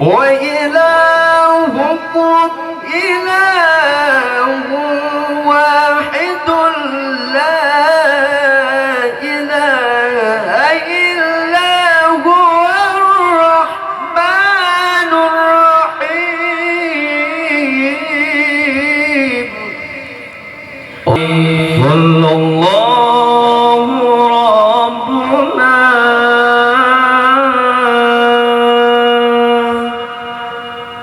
وإلهكم إله واحد لا إله إلا هو الرحمن الرحيم. صلى الله ربنا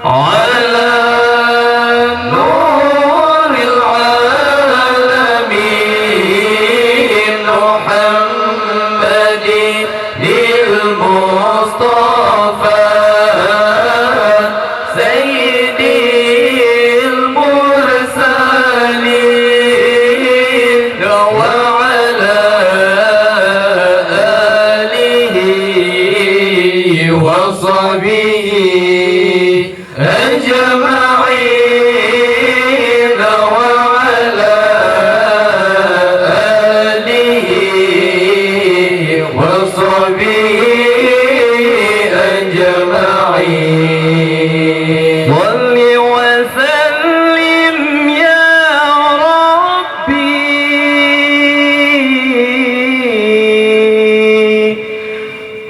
على نور العالمين محمد المصطفى سيد المرسلين وعلى آله وصحبه أجمعين وعلى آله وصحبه أجمعين. صل وسلم يا ربي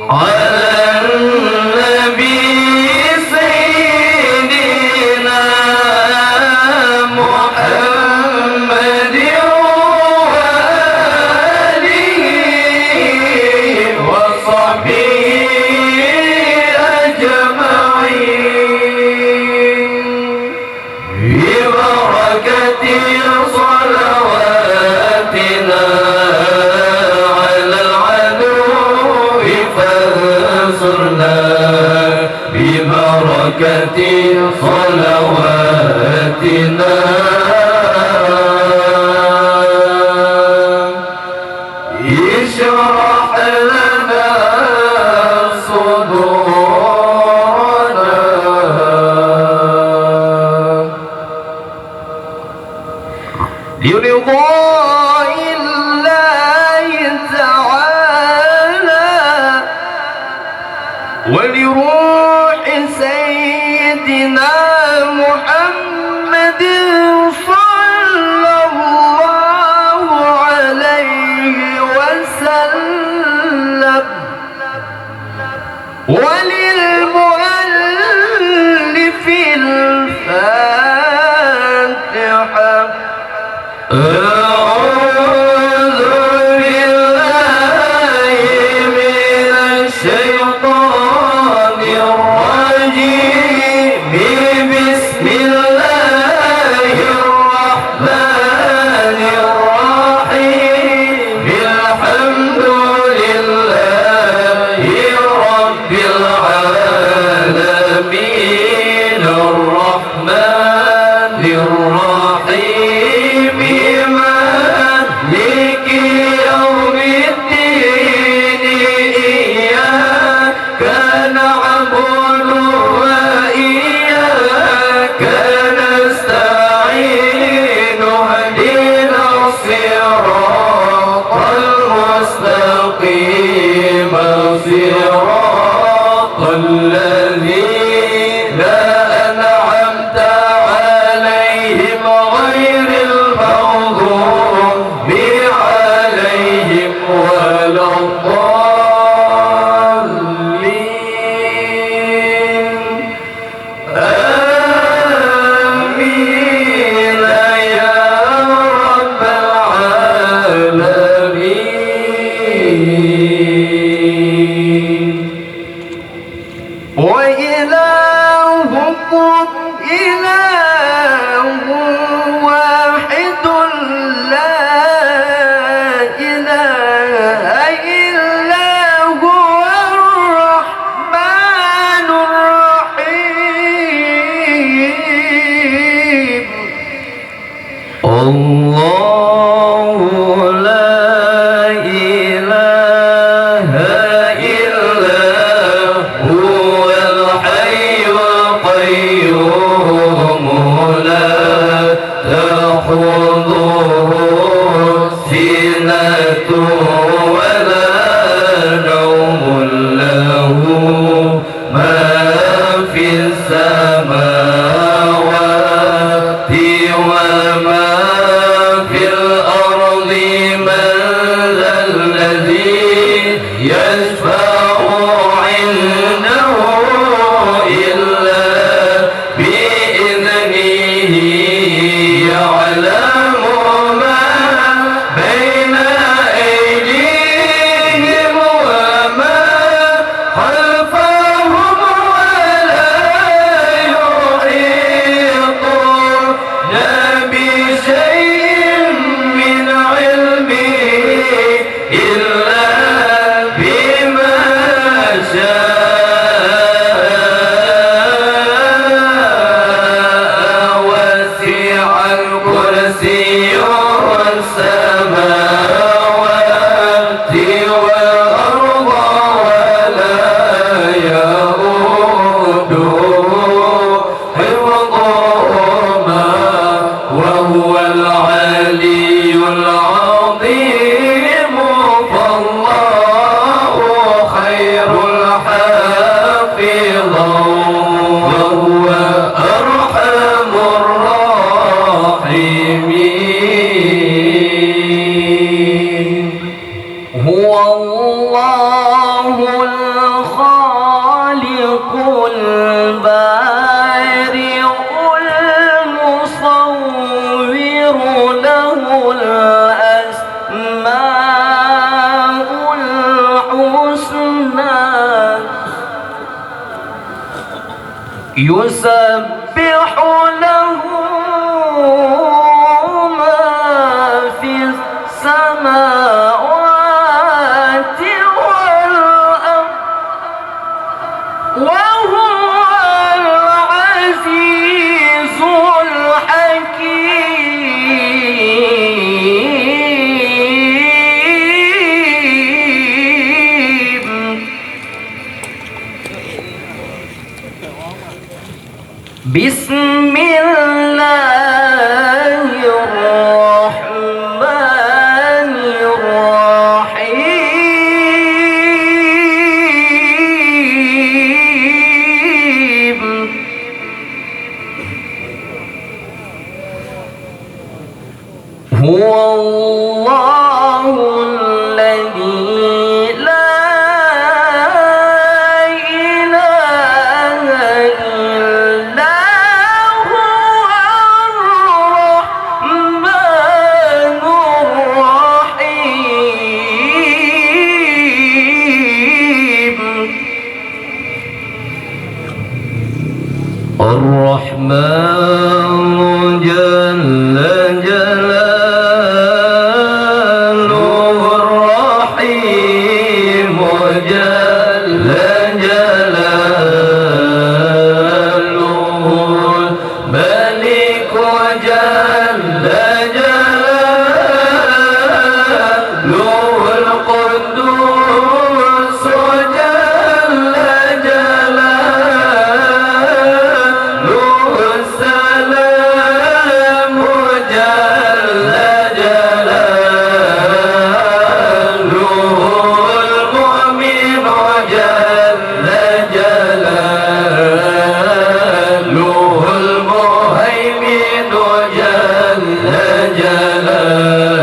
على النبي سيدنا محمد وآله وصحبه أجمعين ببركة صلواتنا على العدو فانصرنا ببركة صلواتنا اشرح لنا صدورنا لرضاء الله تعالى ولروح سيدنا محمد صلى الله عليه وسلم وللمؤلف الفاتحة. أعوذ بالله من الشيطان الرجيم بسم الله الرحمن الرحيم الحمد لله رب العالمين الرحمن الرحيم مالك يوم الدين إياك نعبد وإياك نستعين اهدنا الصراط المستقيم صراط الذين أنعمت عليهم غير المغضوب عليهم ولا الضالين. آمين يا رب العالمين. وإلهكم إله واحد لا إله إلا هو الرحمن الرحيم. الله لا إله إلا هو الحي القيوم في السماوات وما في الأرض من ذا الذي يشفع عنده إلا بإذنه يعلم ما بين أيديهم وما خلفهم ولا يحيطون بشيء من علمه إلا بما شاء وسع الكرسي السماوات والأرض ولا يؤوده حفظهما وهو العلي العظيم فالله خير الحافظا وهو أرحم الراحمين هو الله الخالق البارئ المصور له الأسماء الحسنى يسبح له ما في السماوات والأرض وهو العزيز الحكيم بسم الله الرحمن الرحيم هو الله الذي لا إله إلا هو الرحمن الرحيم الرحمن جل جلاله الرحيم جل جلاله الملك جل جلاله القدوس جل جلاله السلام جل جلاله المؤمن جل جلاله المهيمن جل جلاله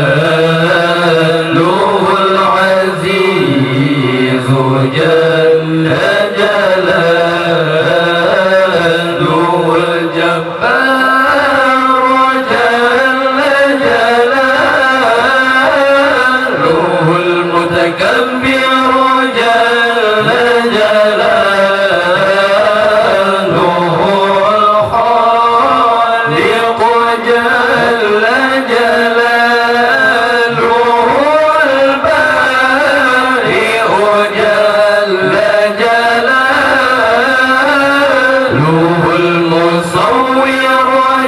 العزيز جل جلاله الجبار جل جلاله المتكبر جل جلاله الخالق جل جلاله البارئ جل جلاله المصور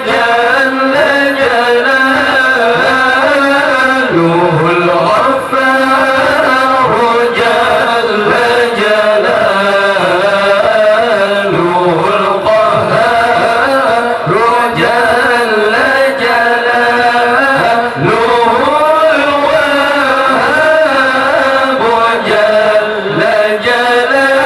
جل جلاله الغفار جل جلاله القهار جل جلاله الوهاب جل جلاله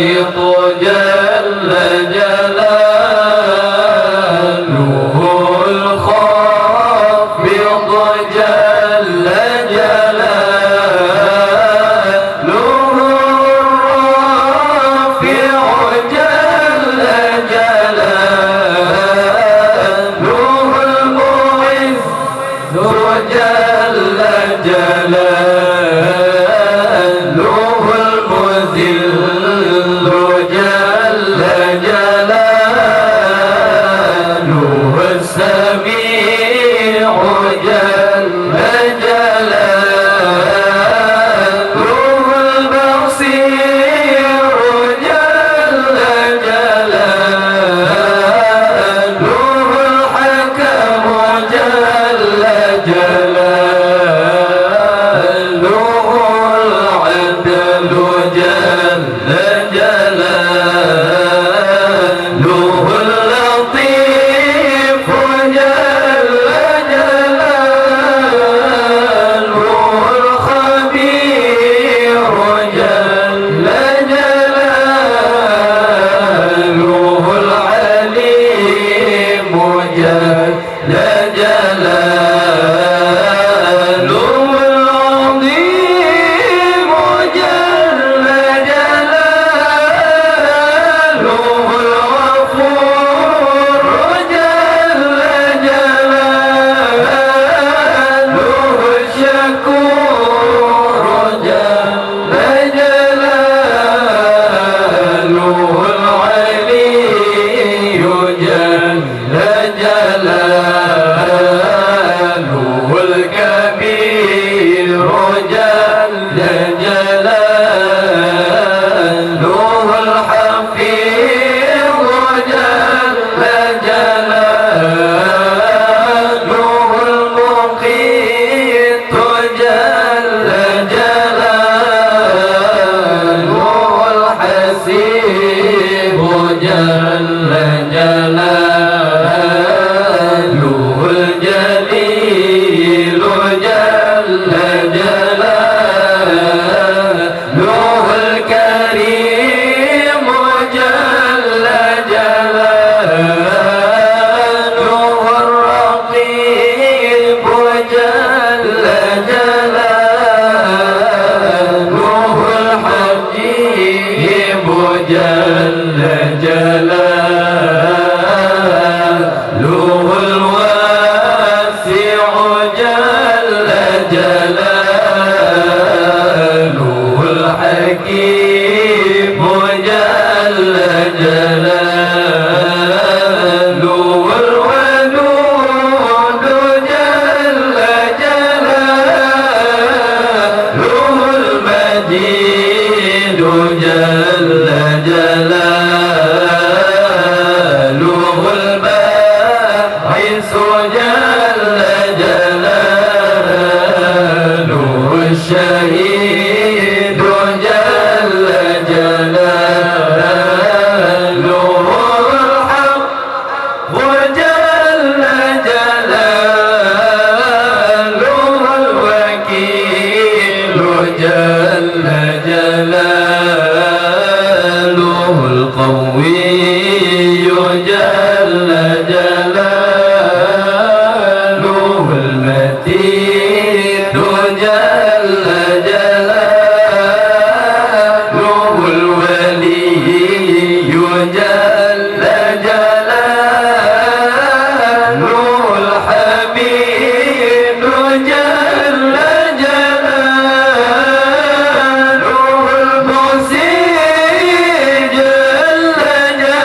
الباسط جل جلاله الخافض جل جلاله الرافع جل جلاله المعز جل جلاله المذل جل جلاله السميع جل جلاله البصير جل جلاله الحكم جل جلاله العدل جل جلاله اللطيف جل جلاله الخبير جل جلاله العليم جل جلاله العظيم جل جلاله الغفور جل جلاله الشكور جل جلاله العلي جل جلاله الكبير جل جلاله الحفيظ جل جلاله المقيت جل جلاله الحسيب جل جلاله الجليل جل جلاله الكريم جل جلاله الرقيب جل جلاله الحكيم جل جلاله الواسع جل جلاله الحكيم جل جلاله الودود جل جلاله المجيد جل جلاله الباعث جل جلاله الشهيد جل جلاله الحق جل جلاله الوكيل جل جلاله القوي جل جلاله المتين جل جلاله الولي جل جلاله الحميد جل جلاله المحسن جل جلاله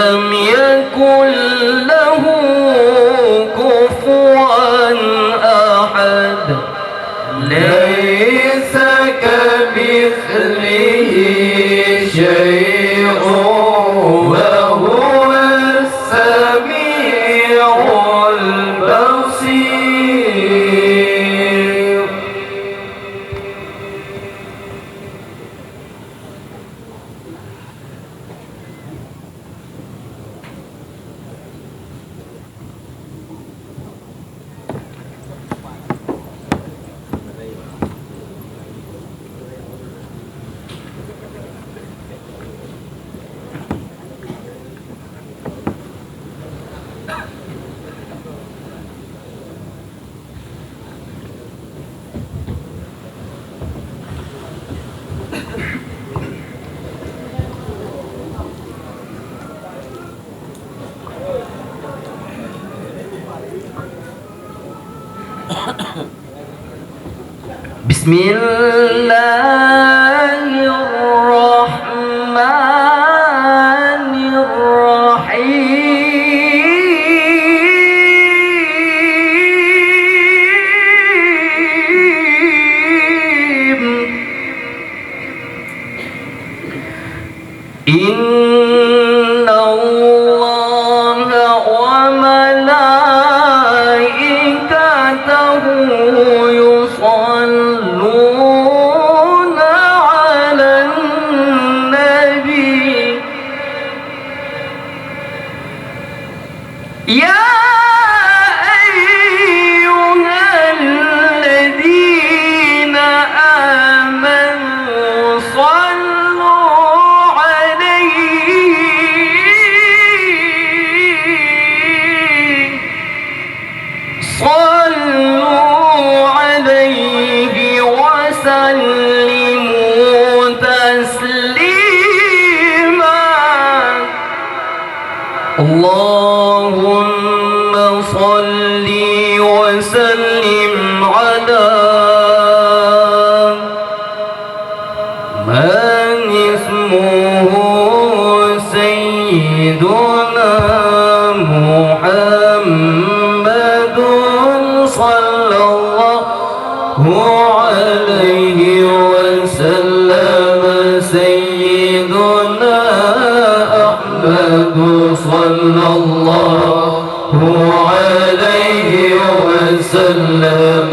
لم يكن له كفوا أحد ليس كمثله شيء وهو السميع البصير. بسم الله الرحمن الرحيم. إن الله وملائكته يصلون على النبي يا أيها الذين آمنوا صلوا عليه وسلموا تسليما. اللهم صل وسلم على من اسمه سيدنا محمد صلى الله عليه وسلم. سيدنا أحمد صلى الله عليه وسلم.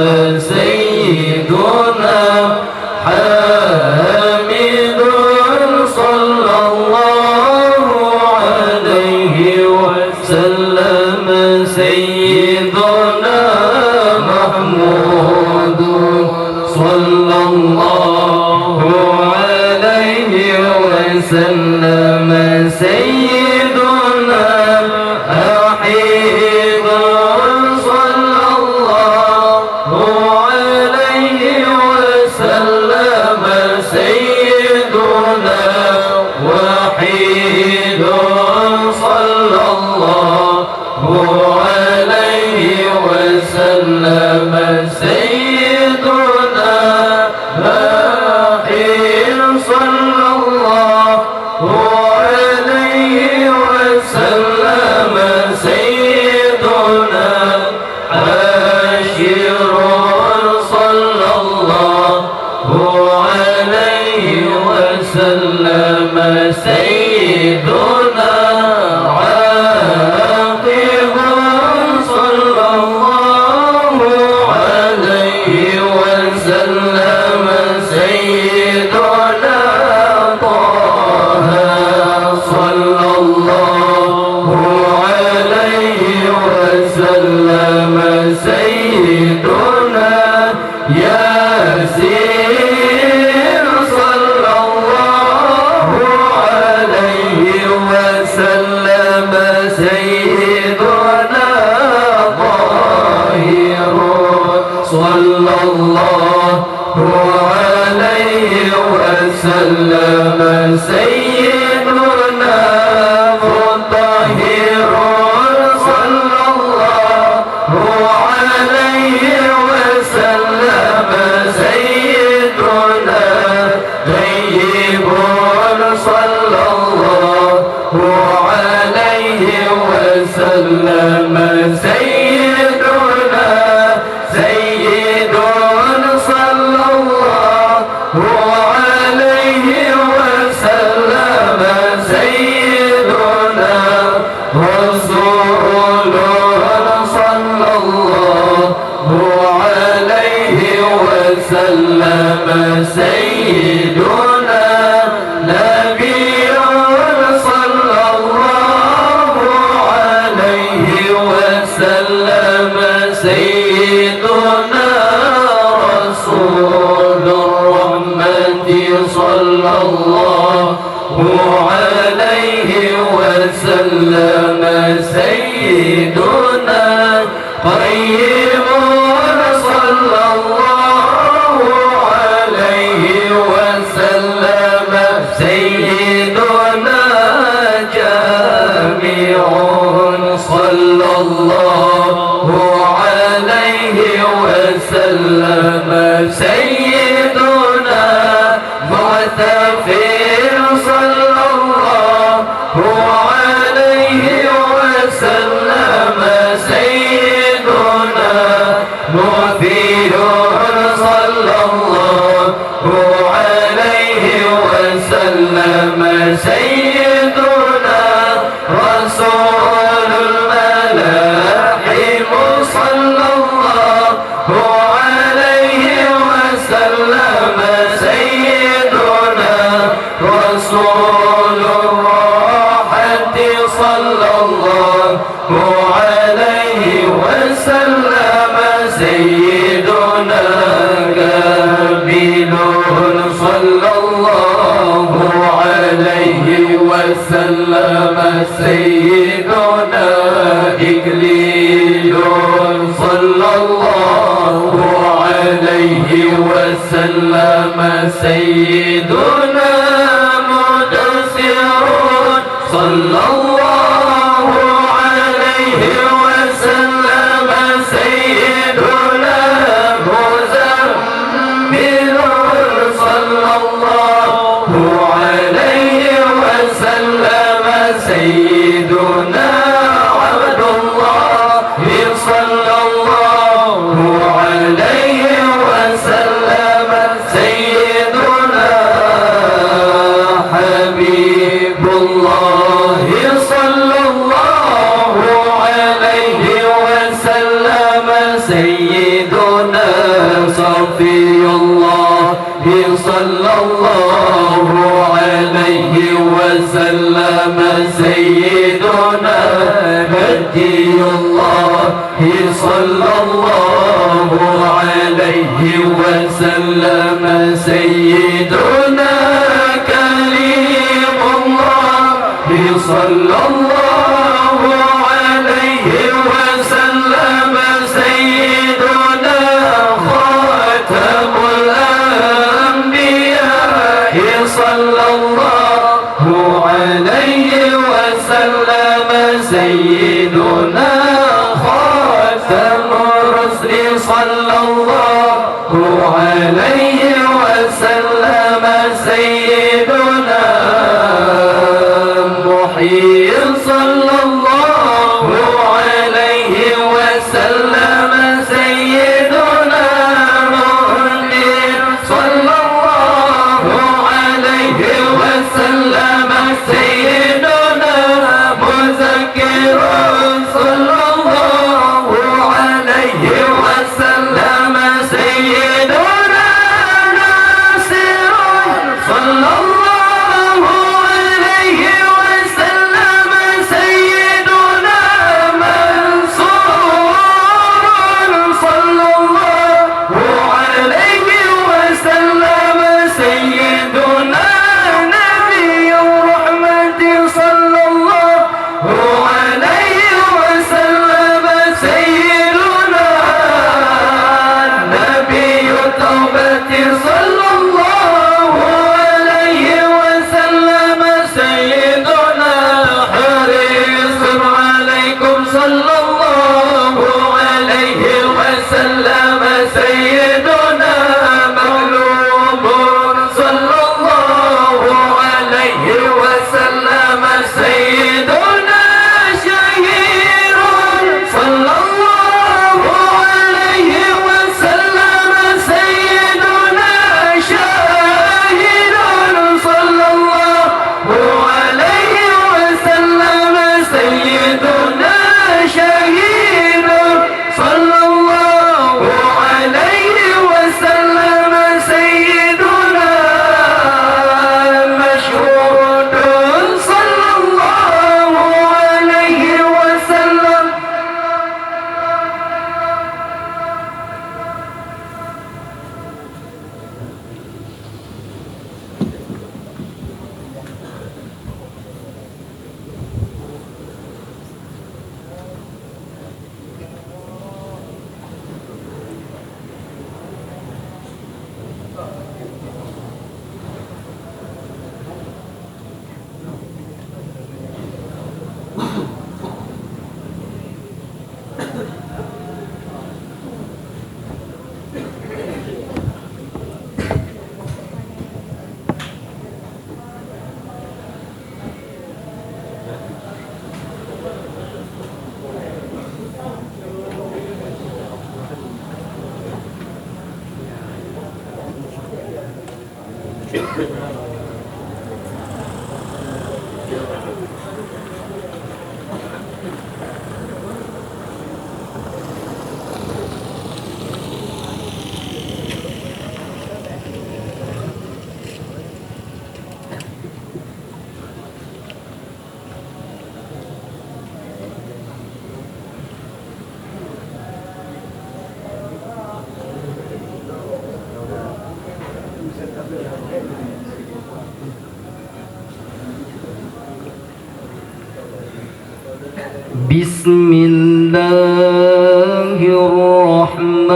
سيدنا حامد صلى الله عليه وسلم. سيدنا محمود صلى الله عليه وسلم. سيدنا أحيد صلى الله عليه وسلم. سيدنا وحيد صلى الله عليه وسلم. سيدنا باقي صلى الله عليه وسلم. سيدنا عاشر صلى الله عليه وسلم. سيدنا عاقب صلى الله عليه وسلم. سيدنا طه صلى الله عليه وسلم. سيدنا ياسين صلى الله عليه وسلم. سيدنا طاهر صلى الله عليه وسلم. سيدنا مطهر صلى الله عليه وسلم. سيدنا طيب صلى الله عليه وسلم سيدنا سيد صلى الله عليه وسلم سيدنا رسول صلى الله عليه وسلم سيدنا نبي صلى الله عليه وسلم سيدنا رسول الرحمة صلى الله عليه وسلم سيدنا قيم صلى الله عليه وسلم سيدنا جامع صلى الله عليه وسلم سيدنا معتفر صلى الله عليه وسلم سيدنا مثير صلى الله عليه وسلم سيدنا رسول الملاحم صلى الله عليه وسلم سيدنا رسول الراحة صلى الله عليه وسلم سيدنا قابل صلى الله عليه وسلم سيدنا إكليل صلى الله عليه وسلم سيدنا مدثر صلى الله عليه وسلم سيدنا مزمل صلى الله عليه وسلم سيدنا عبد الله صلى الله عليه وسلم سيدنا حبيب الله صلى الله عليه وسلم سيدنا صفي الله صلى الله عليه وسلم سيدنا هدي الله صلى الله عليه وسلم سيدنا كريم الله صلى الله عليه وسلم سيدنا خاتم الأنبياء صلى الله عليه وسلم سيدنا خاتم الرسل صلى الله عليه وسلم سيدنا محيي صلى الله عليه وسلم سيدنا مهدي صلى الله عليه وسلم سيدنا مذكر صلى الله عليه وسلم بسم الله الرحمن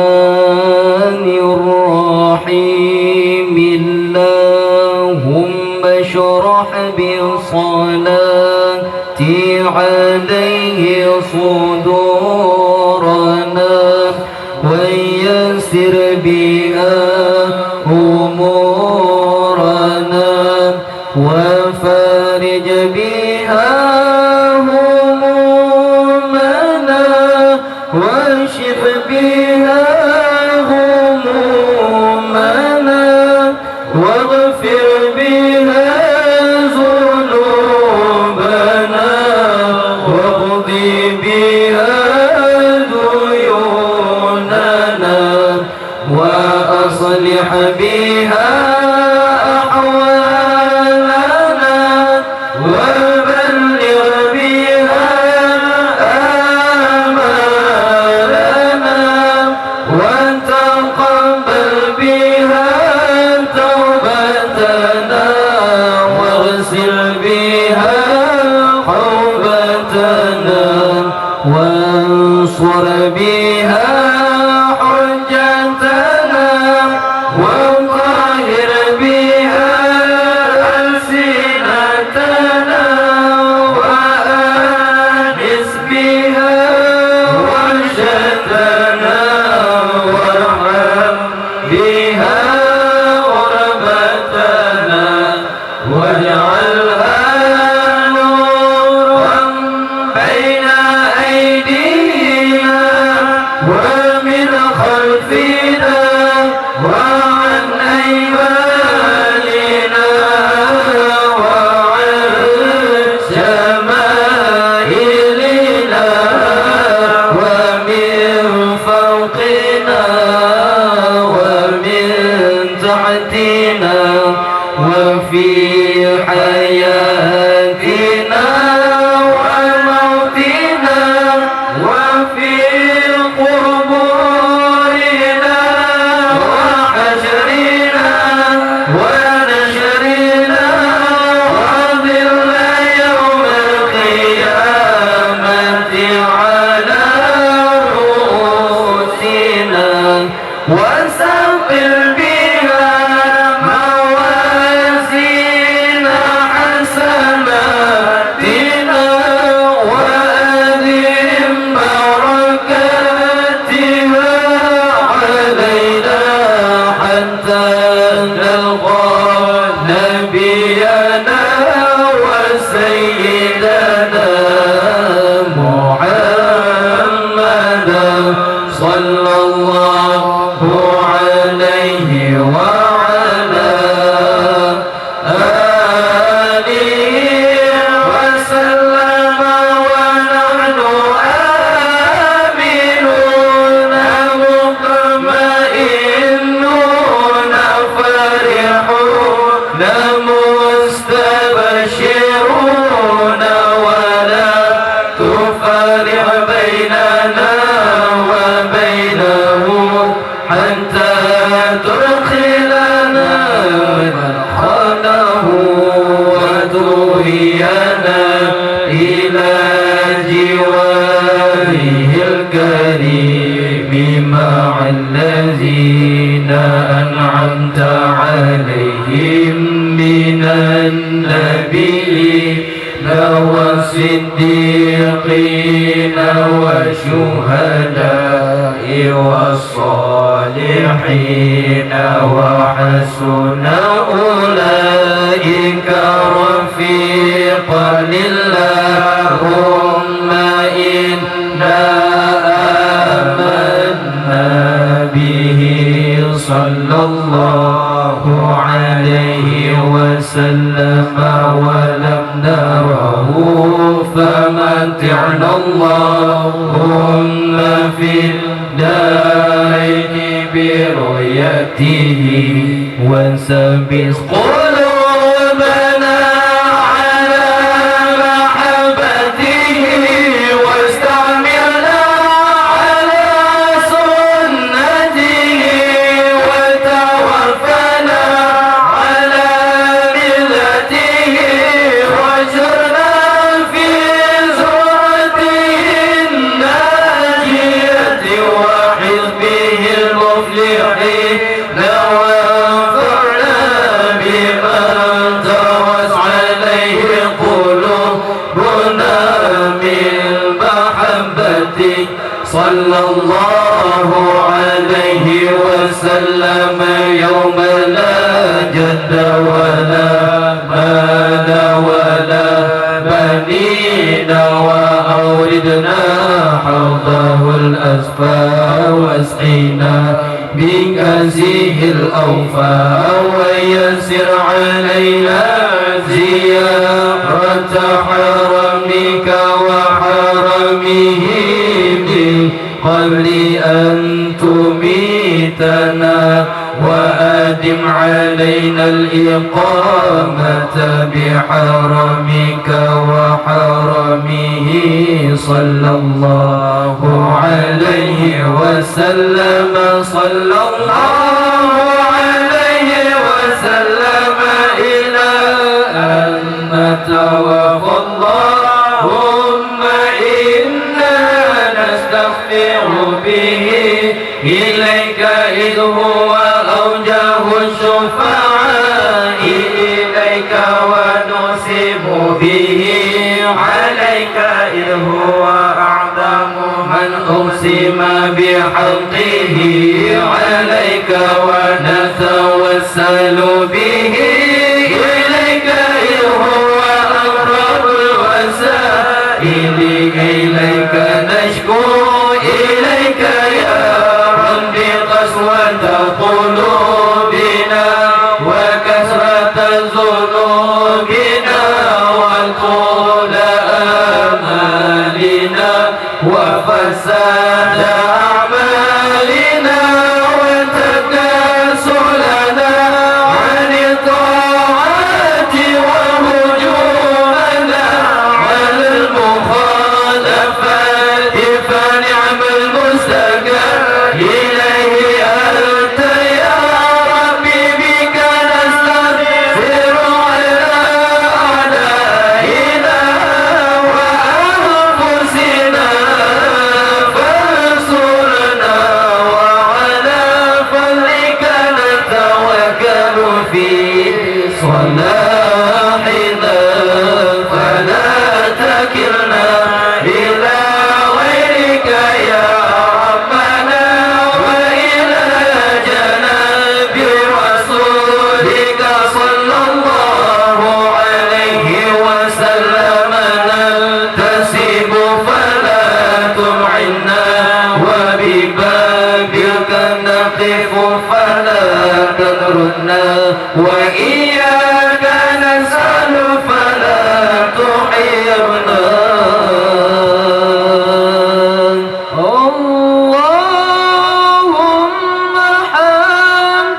الرحيم اللهم اشرح بصلاتي عليه صدورنا ويسر بها أمورنا وفارج بها همومنا واشف بها همومنا واغفر بها ذنوبنا واقضي بها ديوننا وأصلح بها أحوالنا وبلغ بها آمالنا وتقبل بها توبتنا واغسل بها حوبتنا وانصر بها حجتنا وطهر بها ألسنتنا وآنس بها وحشتنا وارحم بها غربتنا واجعلها نورا بين أيدينا ومن خلفنا وعن أيماننا وعن شمائلنا ومن فوقنا ومن تحتنا وفي حياتنا وموتنا وفي قبورنا وحشرنا ونشرنا وظل يوم القيامة على رؤوسنا وثقل بها موازين حسناتنا وأدم بركاتها علينا حتى نلقى نبينا وسيدنا محمدا صلى الله عليه وعلى آله وسلم ونحن آمنون مطمئنون فرحون مستبشرون ولا تفرق بيننا وبينه حتى تدخلنا مدخله وتهينا إلى جواره الكريم مع الذين أنعمت عليهم من النبيين والصديقين والشهداء والصالحين وحسن أولئك رفيقا اللهم إنا آمنا به صلى الله عليه وسلم ولم نره فمتعنا اللهم في الدارين برؤيته وثبت قلوبنا على محبته واستعملنا على سنته وتوفنا على ملته واجرنا في زمرته عبده صلى الله عليه وسلم يوم لا جد ولا مال ولا بنين وأوردنا حوضه الأصفى واسقينا بكأسه الأوفى ويسر علينا زيارة حرمك وحرمه قبل أن تميتنا وأدم علينا الإقامة بحرمك وحرمه صلى الله عليه وسلم صلى الله عليه وسلم إلى أن نتوفى اللهم إنا نستغفر به إليك إذ هو أوجه الشفعاء إليك ونسب به عليك إذ هو أعظم من أقسم بحقه عليك ونتوسل به إليك إذ هو أقرب الوسائل إليك نشكو إليك يا رب قسوة قلوبنا وكثرة ذنوبنا وطول آمالنا وفساد أعمالنا وتكاسلنا عن الطاعات وهجومنا على المخالفات فنعم المستجاب إليه أنت يا ربي بك نستغفر على أعدائنا وأنفسنا فانصرنا وعلى فضلك نتوكل في صلاحنا فلا تكلنا إلى غيرك يا ربنا وإلى جناب رسولك صلى الله عليه وسلم نلتسب فلا تمعنا وببابك نقف فلا تذرنا وإياك نسأل فلا تحيرنا اللهم حمد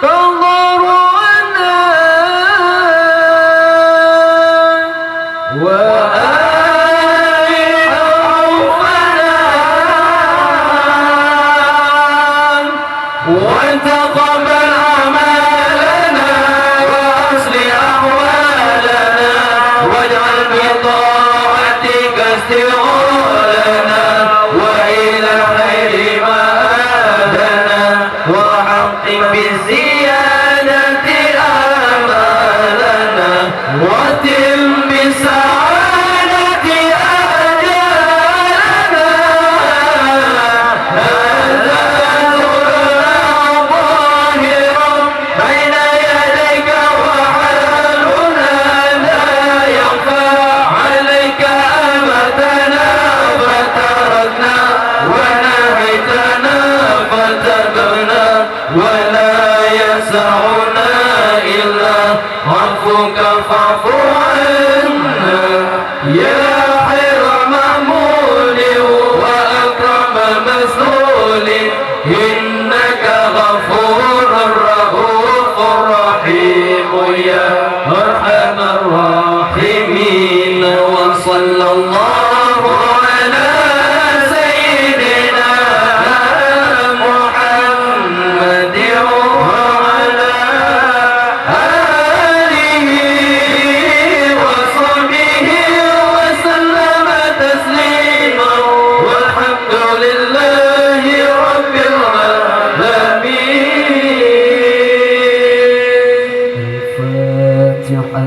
تضرعنا وآل خوفنا وتقبل أعمالنا وأصلح أحوالنا واجعل بطاعتك استغالنا وإلى الخير مآبنا وحقق بالزيادة آمالنا وتم بسعادة آجالنا هذا ظاهرا بين يديك وحالنا لا يخفى عليك أمتنا فتركنا ونهيتنا فتبنا ولا يسعنا إلا عفوك فاعف عنا يا خير مأمول وأكرم مسؤول إنك غفور رؤوف رحيم يا أرحم الراحمين وصلى الله على سيدنا محمد وعلى آله وصحبه وسلم تسليما والحمد لله رب العالمين. الفاتحة.